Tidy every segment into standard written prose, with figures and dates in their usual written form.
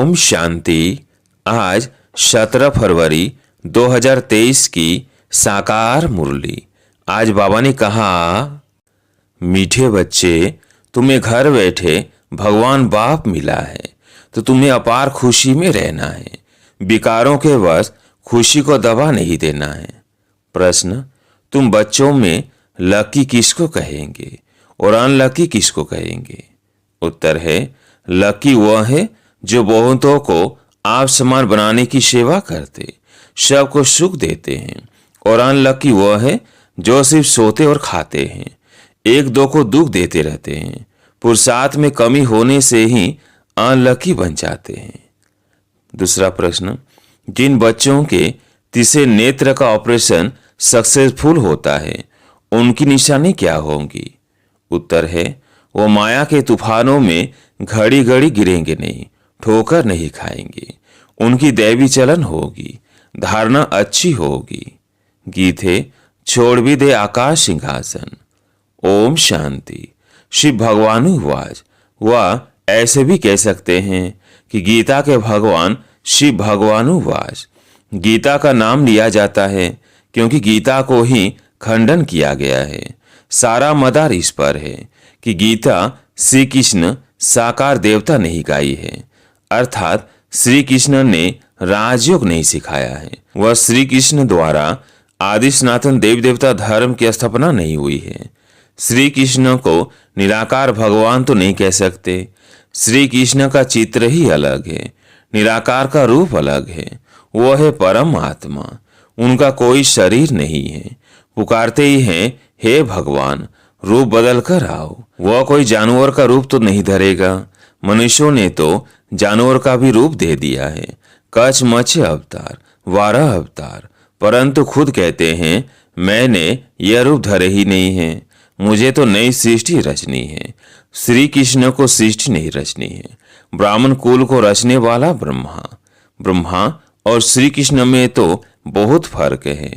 ओम शांति। आज 17 फरवरी 2023 की साकार मुरली। आज बाबा ने कहा, मीठे बच्चे, तुम्हें घर बैठे भगवान बाप मिला है तो तुम्हें अपार खुशी में रहना है। विकारों के वश खुशी को दबा नहीं देना है। प्रश्न, तुम बच्चों में लकी किसको कहेंगे और अनलकी किसको कहेंगे? उत्तर है, लकी वह है जो बहुतों को आप समान बनाने की सेवा करते, सबको सुख देते हैं, और अनलकी वह है जो सिर्फ सोते और खाते हैं, एक दो को दुख देते रहते हैं। पुरुषार्थ में कमी होने से ही अनलकी बन जाते हैं। दूसरा प्रश्न, जिन बच्चों के तीसरे नेत्र का ऑपरेशन सक्सेसफुल होता है उनकी निशानी क्या होंगी? उत्तर है, वो माया के तूफानों में घड़ी घड़ी गिरेंगे नहीं, ठोकर नहीं खाएंगे, उनकी दैवी चलन होगी, धारणा अच्छी होगी। गीत है, छोड़ भी दे आकाश सिंहासन। ओम शांति। शिव भगवानुवाच। वह ऐसे भी कह सकते हैं कि गीता के भगवान शिव भगवानुवाच। गीता का नाम लिया जाता है क्योंकि गीता को ही खंडन किया गया है। सारा मदार इस पर है कि गीता श्री कृष्ण साकार देवता नहीं गाई है, अर्थात श्री कृष्ण ने राजयोग नहीं सिखाया है। वह श्री कृष्ण द्वारा आदि सनातन देवी देवता धर्म की स्थापना नहीं हुई है। श्री कृष्ण को निराकार भगवान तो नहीं कह सकते। श्री कृष्ण का चित्र ही अलग है, निराकार का रूप अलग है। वह है परम आत्मा, उनका कोई शरीर नहीं है। पुकारते ही हैं, हे भगवान रूप बदल कर आओ। वह कोई जानवर का रूप तो नहीं धरेगा। मनुष्यों ने तो जानवर का भी रूप दे दिया है, कछ मछ अवतार, 12 अवतार, परंतु खुद कहते हैं मैंने यह रूप धरे ही नहीं है, मुझे तो नई सृष्टि रचनी है। श्री कृष्ण को सृष्टि नहीं रचनी है। ब्राह्मण कुल को रचने वाला ब्रह्मा और श्री कृष्ण में तो बहुत फर्क है।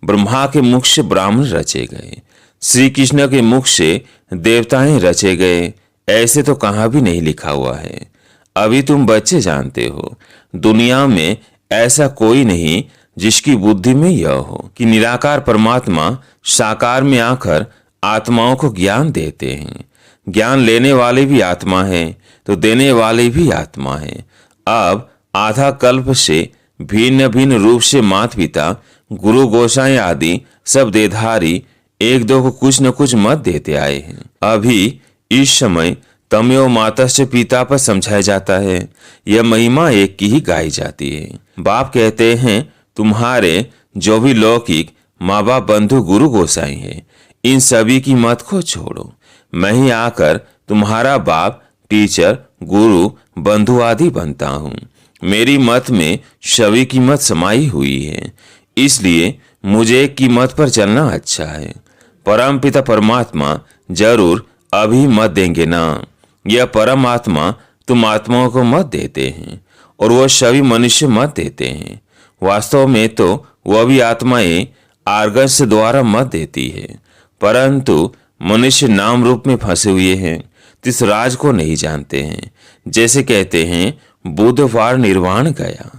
ब्रह्मा के मुख से ब्राह्मण रचे गए, श्री कृष्ण के मुख से देवताएं रचे गए, ऐसे तो कहाँ भी नहीं लिखा हुआ है। अभी तुम बच्चे जानते हो, दुनिया में ऐसा कोई नहीं जिसकी बुद्धि में यह हो कि निराकार परमात्मा साकार में आकर आत्माओं को ज्ञान देते हैं। ज्ञान लेने वाले भी आत्मा है तो देने वाले भी आत्मा है। अब आधा कल्प से भिन्न भिन्न रूप से माता पिता, गुरु गोसाई आदि सब देधारी एक दो को कुछ न कुछ मत देते आए हैं। अभी इस समय तमेव माता से पिता पर समझाया जाता है। यह महिमा एक की ही गाई जाती है। बाप कहते हैं, तुम्हारे जो भी लौकिक माँ बाप, बंधु, गुरु गोसाई हैं, इन सभी की मत को छोड़ो। मैं ही आकर तुम्हारा बाप, टीचर, गुरु, बंधु आदि बनता हूँ। मेरी मत में सभी की मत समाई हुई है, इसलिए मुझे एक की मत पर चलना अच्छा है। परम पिता परमात्मा जरूर अभी मत देंगे ना। यह परमात्मा तुम आत्माओं को मत देते हैं और वह सभी मनुष्य मत देते हैं। वास्तव में तो वह भी आत्माएं आर्गस द्वारा मत देती है, परंतु मनुष्य नाम रूप में फंसे हुए हैं, इस राज को नहीं जानते हैं। जैसे कहते हैं, बुधवार निर्वाण गया।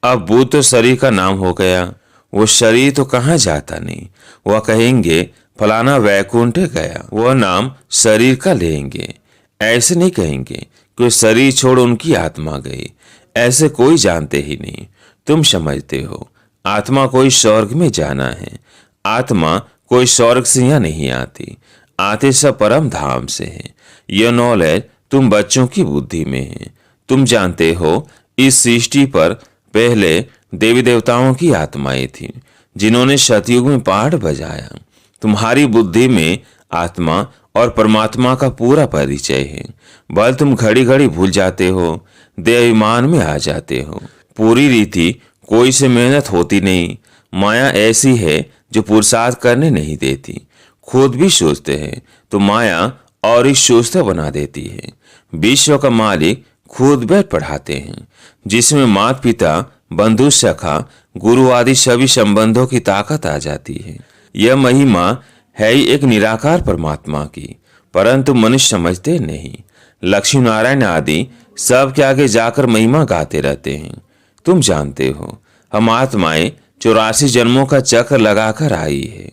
अब बुध तो शरीर का नाम हो गया, वो शरीर तो कहाँ जाता नहीं। वह कहेंगे फलाना वैकुंठ गया, वह नाम शरीर का लेंगे। ऐसे नहीं कहेंगे कि शरीर छोड़ उनकी आत्मा गई, ऐसे कोई जानते ही नहीं। तुम समझते हो आत्मा कोई स्वर्ग में जाना है। आत्मा कोई स्वर्ग से यहाँ नहीं आती, आते सब परम धाम से है। यह नॉलेज तुम बच्चों की बुद्धि में है। तुम जानते हो इस सृष्टि पर पहले देवी देवताओं की आत्माएं थीं जिन्होंने सतयुग में पहाड़ बजाया। तुम्हारी बुद्धि में आत्मा और परमात्मा का पूरा परिचय है, बल तुम घड़ी घड़ी भूल जाते हो, देहाभिमान में आ जाते हो। पूरी रीति कोई से मेहनत होती नहीं। माया ऐसी है जो पुरुषार्थ करने नहीं देती। खुद भी सोचते हैं तो माया और ही सोचता बना देती है। विश्व का मालिक खुद बैठ पढ़ाते हैं, जिसमें माता पिता, बंधु, सखा, गुरु आदि सभी संबंधों की ताकत आ जाती है। यह महिमा है ही एक निराकार परमात्मा की, परंतु मनुष्य समझते नहीं। लक्ष्मी नारायण आदि सबके आगे जाकर महिमा गाते रहते हैं। तुम जानते हो, हम आत्माएं 84 जन्मों का चक्र लगाकर आई है।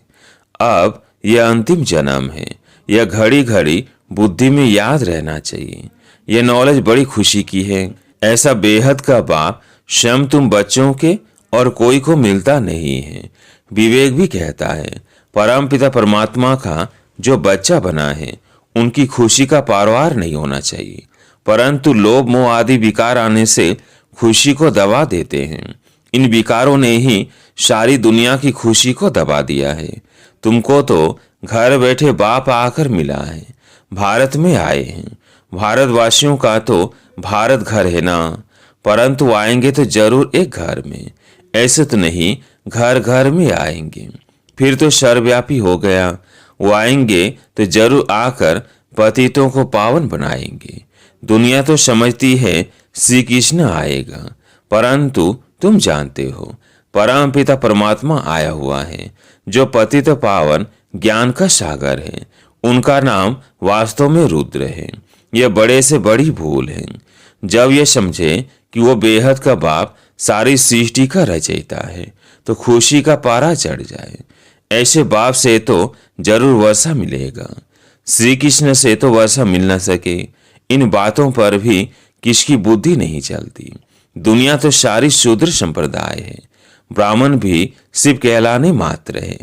अब यह अंतिम जन्म है। यह घड़ी घड़ी बुद्धि में याद रहना चाहिए। यह नॉलेज बड़ी खुशी की है। ऐसा बेहद का बाप स्वयं तुम बच्चों के और कोई को मिलता नहीं है। विवेक भी कहता है, परम पिता परमात्मा का जो बच्चा बना है उनकी खुशी का पारवार नहीं होना चाहिए, परंतु लोभ मोह आदि विकार आने से खुशी को दबा देते हैं। इन विकारों ने ही सारी दुनिया की खुशी को दबा दिया है। तुमको तो घर बैठे बाप आकर मिला है, भारत में आए हैं। भारतवासियों का तो भारत घर है ना, परंतु आएंगे तो जरूर एक घर में। ऐसे तो नहीं घर घर में आएंगे, फिर तो सर्वव्यापी हो गया। वो आएंगे तो जरूर आकर पतितों को पावन बनाएंगे। दुनिया तो समझती है श्री कृष्ण आएगा, परंतु तुम जानते हो परम पिता परमात्मा आया हुआ है, जो पतित पावन ज्ञान का सागर है। उनका नाम वास्तव में रुद्र है। यह बड़े से बड़ी भूल है। जब यह समझे कि वो बेहद का बाप सारी सृष्टि का रचयिता है तो खुशी का पारा चढ़ जाए। ऐसे बाप से तो जरूर वर्षा मिलेगा। श्री कृष्ण से तो वर्षा मिल न सके, इन बातों पर भी किसकी बुद्धि नहीं चलती। दुनिया तो सारी शूद्र संप्रदाय है। ब्राह्मण भी शिव कहलाने मात्र है।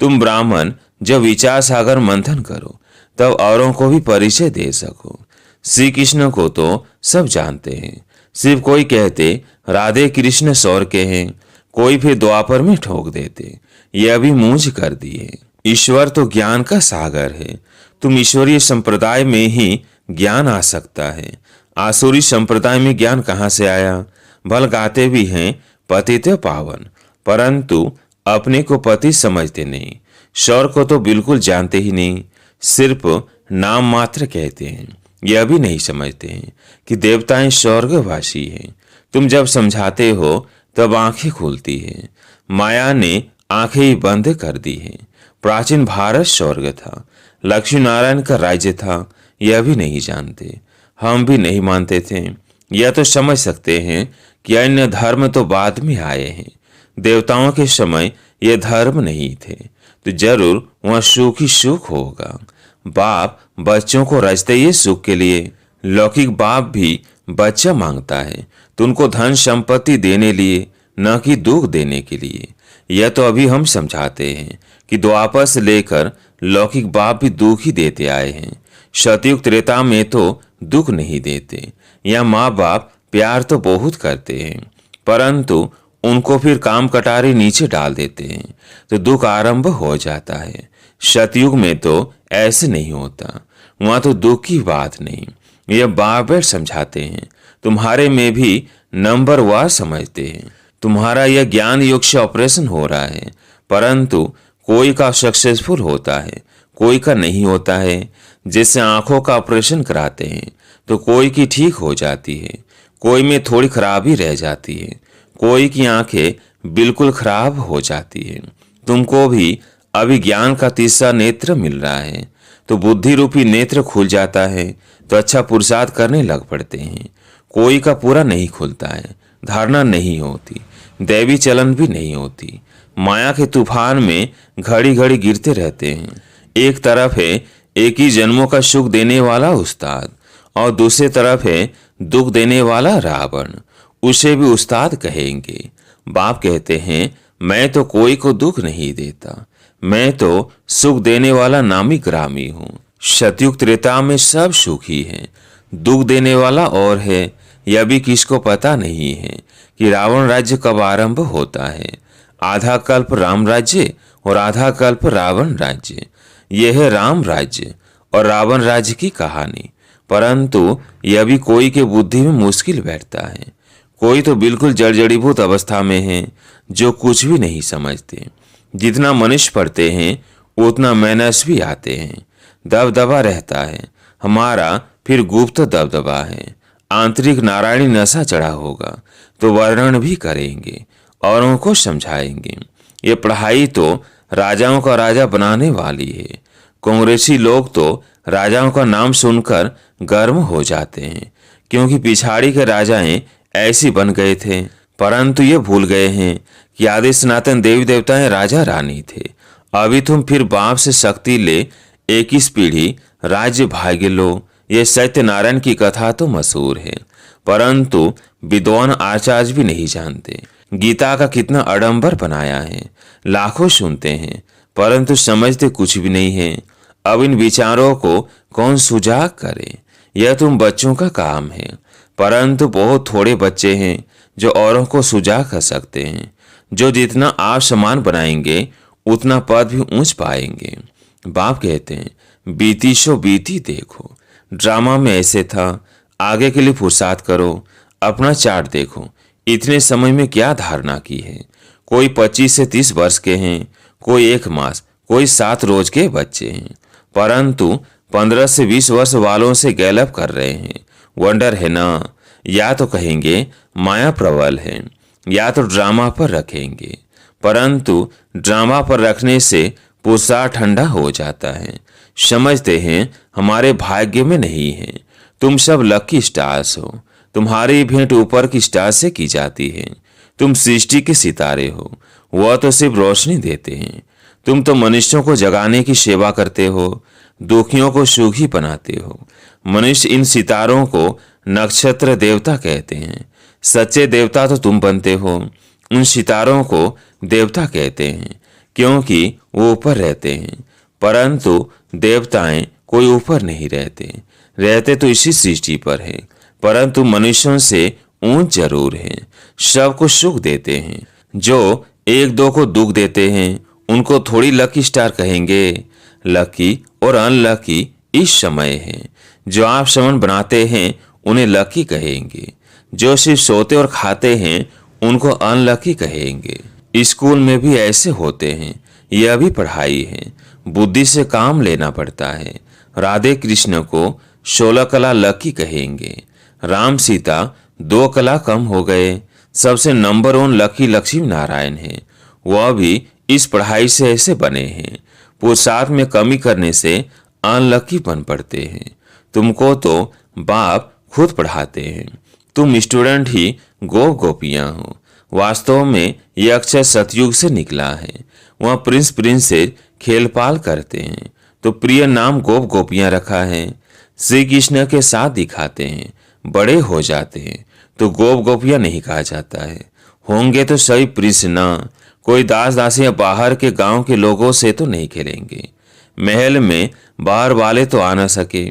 तुम ब्राह्मण जब विचार सागर मंथन करो तब औरों को भी परिचय दे सको। श्री कृष्ण को तो सब जानते हैं। शिव कोई कहते राधे कृष्ण सौर के हैं, कोई फिर द्वापर में ठोक देते यह भी मूंझ कर दिए। ईश्वर तो ज्ञान का सागर है। तुम ईश्वरीय संप्रदाय में ही ज्ञान आ सकता है। आसुरी संप्रदाय में ज्ञान कहाँ से आया? भल गाते भी हैं पतित पावन, परंतु अपने को पति समझते नहीं। शौर को तो बिल्कुल जानते ही नहीं, सिर्फ नाम मात्र कहते हैं। यह भी नहीं समझते हैं कि देवताएं स्वर्गवासी हैं। तुम जब समझाते हो तब आंखें खुलती है। माया ने आंखें ही बंद कर दी है। प्राचीन भारत स्वर्ग था, लक्ष्मी नारायण का राज्य था, यह भी नहीं जानते। हम भी नहीं मानते थे। यह तो समझ सकते हैं कि अन्य धर्म तो बाद में आए हैं। देवताओं के समय ये धर्म नहीं थे, तो जरूर वहाँ सुख ही सुख होगा। बाप बच्चों को रचते ही सुख के लिए। लौकिक बाप भी बच्चा मांगता है तो उनको धन संपत्ति देने लिए, न कि दुख देने के लिए। यह तो अभी हम समझाते हैं कि द्वापर से लेकर लौकिक बाप भी दुख ही देते आए हैं। सतयुग त्रेता में तो दुख नहीं देते। यह माँ बाप प्यार तो बहुत करते हैं, परंतु उनको फिर काम कटारी नीचे डाल देते हैं तो दुख आरंभ हो जाता है। सतयुग में तो ऐसे नहीं होता, वहां तो दुख की बात नहीं। यह बार बार समझाते हैं। तुम्हारे में भी नंबर वार समझते हैं। तुम्हारा यह ज्ञान योग से ऑपरेशन हो रहा है, परंतु कोई का सक्सेसफुल होता है, कोई का नहीं होता है। जैसे आंखों का ऑपरेशन कराते हैं तो कोई की ठीक हो जाती है, कोई में थोड़ी खराबी रह जाती है, कोई की आंखें बिल्कुल खराब हो जाती है। तुमको भी अभी ज्ञान का तीसरा नेत्र मिल रहा है तो बुद्धि रूपी नेत्र खुल जाता है तो अच्छा पुरुषार्थ करने लग पड़ते हैं। कोई का पूरा नहीं खुलता है, धारणा नहीं होती, दैवी चलन भी नहीं होती। माया के तूफान में घड़ी घड़ी गिरते रहते हैं। एक तरफ है एक ही जन्मों का सुख देने वाला उस्ताद और दूसरे तरफ है दुख देने वाला रावण। उसे भी उस्ताद कहेंगे। बाप कहते हैं मैं तो कोई को दुख नहीं देता, मैं तो सुख देने वाला नामी ग्रामी हूँ। सतयुग त्रेता में सब सुखी हैं, दुख देने वाला और है। यह भी किसको पता नहीं है कि रावण राज्य कब आरंभ होता है। आधा कल्प राम राज्य और आधा कल्प रावण राज्य। यह है राम राज्य और रावण राज्य की कहानी, परंतु यह भी कोई के बुद्धि में मुश्किल बैठता है। कोई तो बिल्कुल जड़जड़ीभूत अवस्था में है जो कुछ भी नहीं समझते। जितना मनुष्य पढ़ते हैं उतना मैनर्स भी आते हैं। दबदबा रहता है हमारा, फिर गुप्त दबदबा है। आंतरिक नारायणी नशा चढ़ा होगा तो वर्णन भी करेंगे, औरों को समझाएंगे। ये पढ़ाई तो राजाओं का राजा बनाने वाली है। कांग्रेसी लोग तो राजाओं का नाम सुनकर गर्म हो जाते हैं क्योंकि पिछाड़ी के राजाएं ऐसी बन गए थे, परंतु ये भूल गए हैं कि आदि सनातन देवी देवताएं राजा रानी थे। अभी तुम फिर बाप से शक्ति ले 21 पीढ़ी राज्य भाग्य लो। ये सत्यनारायण की कथा तो मशहूर है, परंतु विद्वान आचार्य भी नहीं जानते। गीता का कितना आडंबर बनाया है, लाखों सुनते हैं परंतु समझते कुछ भी नहीं है। अब इन विचारों को कौन सुजाग करे, यह तुम बच्चों का काम है, परंतु बहुत थोड़े बच्चे हैं जो औरों को सुजाग कर सकते हैं। जो जितना आप समान बनाएंगे उतना पद भी ऊंच पाएंगे। बाप कहते हैं बीती सो बीती देखो। ड्रामा में ऐसे था, आगे के लिए पुरुषार्थ करो, अपना चार्ट देखो, इतने समय में क्या धारणा की है। कोई 25 से 30 वर्ष के हैं, कोई 1 मास, कोई 7 रोज के बच्चे हैं, परंतु 15 से 20 वर्ष वालों से गैलअप कर रहे हैं। वंडर है ना। या तो कहेंगे माया प्रबल है, या तो ड्रामा पर रखेंगे, परंतु ड्रामा पर रखने से पुरुषार्थ ठंडा हो जाता है। समझते हैं हमारे भाग्य में नहीं है। तुम सब लकी स्टार्स हो, तुम्हारी भेंट ऊपर की स्टार से की जाती है। तुम सृष्टि के सितारे हो, वह तो सिर्फ रोशनी देते हैं। तुम तो मनुष्यों को जगाने की सेवा करते हो, दुखियों को सुखी बनाते हो। मनुष्य इन सितारों को नक्षत्र देवता कहते हैं। सच्चे देवता तो तुम बनते हो। उन सितारों को देवता कहते हैं क्योंकि वो ऊपर रहते हैं, परंतु देवताएं कोई ऊपर नहीं रहते, रहते तो इसी सृष्टि पर है, परंतु मनुष्यों से ऊंच जरूर है। सबको सुख देते हैं। जो 1-2 को दुख देते हैं उनको थोड़ी लकी स्टार कहेंगे। लकी और अनलकी इस समय है। जो आप समन बनाते हैं उन्हें लकी कहेंगे। जो सिर्फ सोते और खाते हैं उनको अनलकी कहेंगे। स्कूल में भी ऐसे होते हैं। यह भी पढ़ाई है, बुद्धि से काम लेना पड़ता है। राधे कृष्ण को 16 कला लकी कहेंगे। राम सीता 2 कला कम हो गए। सबसे नंबर 1 लकी लक्ष्मी नारायण है, वह भी इस पढ़ाई से ऐसे बने हैं। पुरुषार्थ में कमी करने से अनलकी बन पड़ते हैं। तुमको तो बाप खुद पढ़ाते हैं। तुम स्टूडेंट ही गोप गोपियां हो। वास्तव में यह अक्षर सतयुग से निकला है। वह प्रिंस प्रिंसेस खेलपाल करते हैं तो प्रिय नाम गोप गोपियां रखा है। श्री कृष्ण के साथ दिखाते हैं, बड़े हो जाते हैं तो गोप गोपियां नहीं कहा जाता है। होंगे तो सही प्रिंस ना। कोई दास दासियां बाहर के गांव के लोगों से तो नहीं खेलेंगे। महल में बाहर वाले तो आ न सके।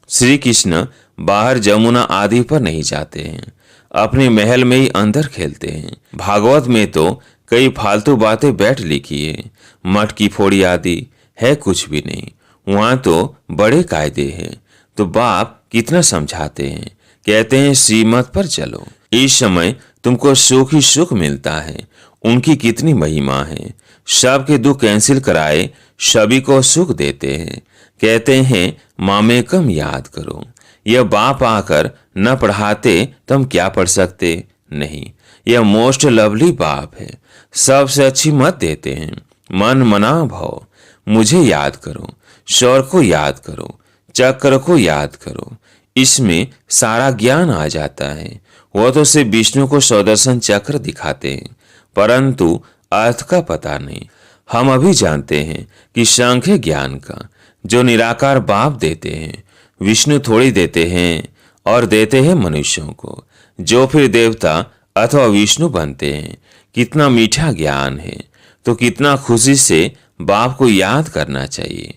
श्री कृष्ण बाहर जमुना आदि पर नहीं जाते हैं, अपने महल में ही अंदर खेलते हैं। भागवत में तो कई फालतू बातें बैठ लिखी है, मठ की फोड़ी आदि है कुछ भी नहीं। वहां तो बड़े कायदे हैं। तो बाप कितना समझाते हैं, कहते हैं श्रीमत पर चलो। इस समय तुमको सुख ही सुख मिलता है। उनकी कितनी महिमा है। सबके दुख कैंसिल कराए सभी को सुख देते हैं। कहते हैं मामेकम याद करो। यह बाप आकर न पढ़ाते तो हम क्या पढ़ सकते। नहीं, यह मोस्ट लवली बाप है। सबसे अच्छी मत देते हैं। मन मना भव, मुझे याद करो, शौर को याद करो, चक्र को याद करो। इसमें सारा ज्ञान आ जाता है। वह तो सिर्फ विष्णु को सौदर्शन चक्र दिखाते हैं, परंतु अर्थ का पता नहीं। हम अभी जानते हैं कि शंख है ज्ञान का, जो निराकार बाप देते हैं। विष्णु थोड़ी देते हैं, और देते हैं मनुष्यों को, जो फिर देवता अथवा विष्णु बनते हैं। कितना मीठा ज्ञान है, तो कितना खुशी से बाप को याद करना चाहिए।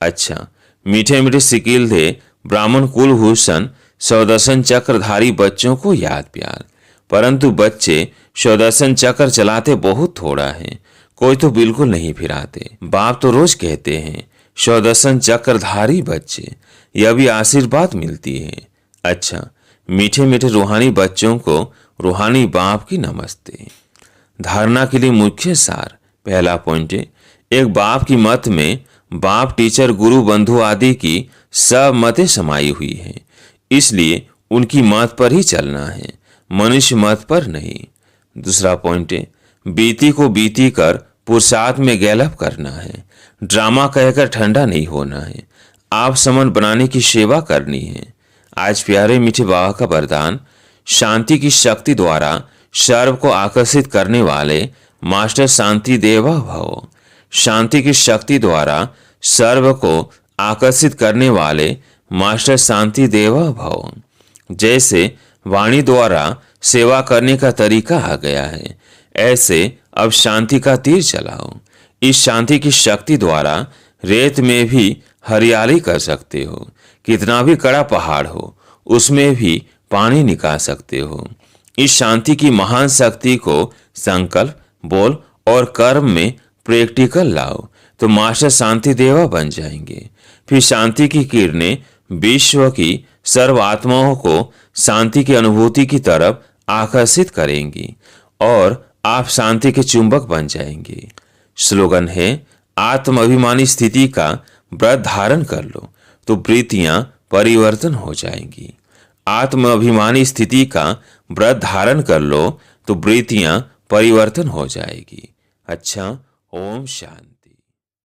अच्छा, मीठे मीठे सिकिल दे ब्राह्मण कुलभूषण सौदर्शन चक्रधारी बच्चों को याद प्यार, परंतु बच्चे सौदर्शन चक्र चलाते बहुत थोड़ा है, कोई तो बिल्कुल नहीं फिराते। बाप तो रोज कहते हैं सौदर्शन चक्रधारी बच्चे, यह भी आशीर्वाद मिलती है। अच्छा, मीठे मीठे रूहानी बच्चों को रूहानी बाप की नमस्ते। धारणा के लिए मुख्य सार। पहला पॉइंट है, एक बाप की मत में बाप, टीचर, गुरु, बंधु आदि की सब मतें समाई हुई है, इसलिए उनकी मत पर ही चलना है, मनुष्य मत पर नहीं। दूसरा पॉइंट है, बीती को बीती कर पुरुषार्थ में गैलअप करना है। ड्रामा कहकर ठंडा नहीं होना है। आप समन बनाने की सेवा करनी है। आज प्यारे मीठे बाबा का वरदान, शांति की शक्ति द्वारा सर्व को आकर्षित करने वाले मास्टर शांति देवा भव। शांति की शक्ति द्वारा सर्व को आकर्षित करने वाले मास्टर शांति देवा भव। जैसे वाणी द्वारा सेवा करने का तरीका आ गया है, ऐसे अब शांति का तीर चलाओ। इस शांति की शक्ति द्वारा रेत में भी हरियाली कर सकते हो। कितना भी कड़ा पहाड़ हो उसमें भी पानी निकाल सकते हो। इस शांति की महान शक्ति को संकल्प, बोल और कर्म में प्रैक्टिकल लाओ तो मास्टर शांति देवा बन जाएंगे। फिर शांति की किरणें विश्व की सर्व आत्माओं को शांति की अनुभूति की तरफ आकर्षित करेंगी और आप शांति के चुंबक बन जाएंगे। स्लोगन है, आत्म अभिमानी स्थिति का व्रत धारण कर लो तो वृत्तियां परिवर्तन हो जाएंगी। आत्म अभिमानी स्थिति का व्रत धारण कर लो तो वृत्तियां परिवर्तन हो जाएगी। अच्छा, ओम शांति।